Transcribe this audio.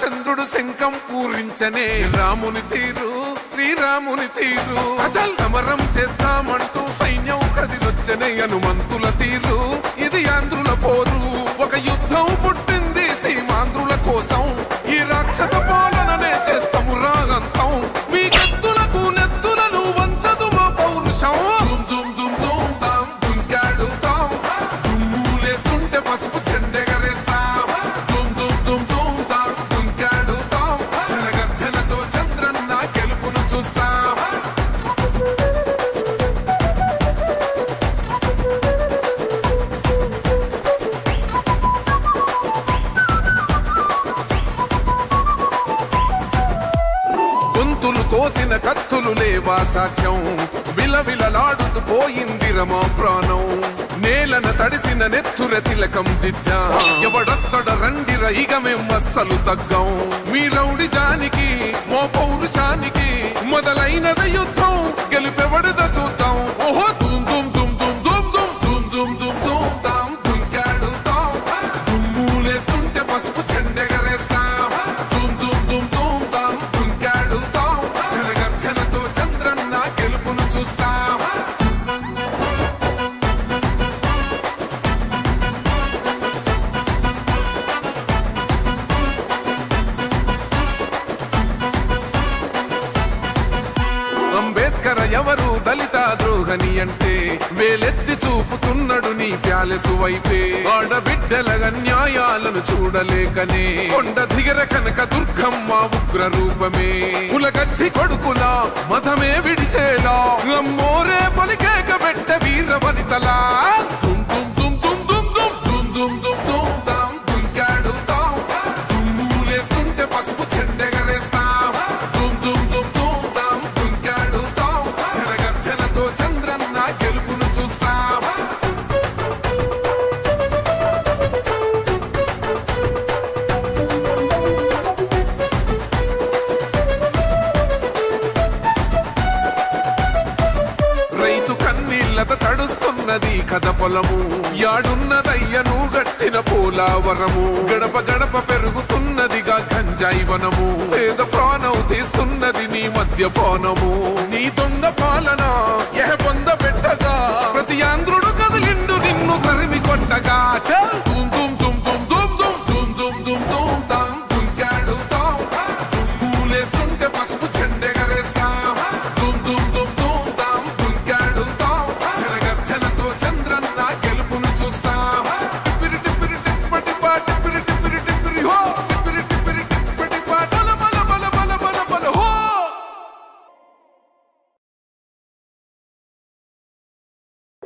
చంద్రుడు శంఖం పూరించనే రాముని తీరు శ్రీరాముని తీరు అచల్ సమరం చేద్దామంటూ సైన్యం కదిలొచ్చనే హనుమంతుల తీరు ఇది ఆంధ్రుల పోరు ఒక యుద్ధం పుట్టింది సీమాంధ్రుల కోసం ఈ రాక్షస పాలననే చేస్తాము రాగంతం మీ కత్తులకు నెత్తులను వంచదు మా పౌరుషం దుమ్ దుమ్ దుమ్ తాం దుంకాడుతాం దుమ్ములేస్తుంటే పసుపు చెండెగరేస్తాం దుమ్ దుమ్ దుమ్ దుమ్ తాం దుంకాడుతాం జనగర్జనతో చంద్రన్న గెలుపును చూస్తాం గొంతులు కోసిన కత్తులు లేవా సాక్ష్యం విలవిలలాడుతూ పోయింది రమా ప్రాణం నేలన తడిసిన నెత్తుర తిలకం దిద్దా ఎవడొస్తడ రండిర ఇక మేం అస్సలు తగ్గం మీ రౌడి జానికి మో పౌరుషానికి మొదలైనద యుద్ధం గెలిపెవడద చూద్దాం ఓహో దుమ్ దుమ్ దుమ్ దుమ్ దుమ్ దుమ్ దుమ్ దుమ్ దుమ్ దుమ్ తాం దుంకాడుతాం దుమ్ములేస్తుంటే పసుపు చెండెగరేస్తాం దుమ్ దుమ్ దుమ్ దుమ్ తాం దుంకాడుతాం జనగర్జనతో చంద్రన్న గెలుపును చూస్తాం అంబేద్కర్ ఎవరు దళిత ద్రోహని అంటే వేలెత్తి చూపుతున్నాడు నీ ప్యాలెసు వైపే ఆడబిడ్డల న్యాయాలను చూడలేకనే కొండ దిగర కనక దుర్గమ్మ ఉగ్ర రూపమే కులగచ్చి కొడుకులా మతమే విడిచేలా అమ్మోరే పలికేక పెట్ట వీర వనితలా దుమ్ దుమ్ దుమ్ దుమ్ దుమ్ దుమ్ దుమ్ దుమ్ దుమ్ దుమ్ తాం దుంకాడుతాం దుమ్ములేస్తుంటే పసుపు చెండెగరేస్తాం దుమ్ దుమ్ దుమ్ దుమ్ తాం దుంకాడుతాం జనగర్జనతో చంద్రన్న గెలుపును చూస్తాం రైతు కన్నీళ్లతో తడుస్తున్నది కథ పొలము యాడున్నదయ్యను గట్టిన పోలావరము గడప గడప పెరుగుతున్నదిగా గంజాయి వనము పేద ప్రాణం తీస్తున్నది నీ మద్యపానము నీ దొంగ పాలన ఎహ పొంద పెట్టగా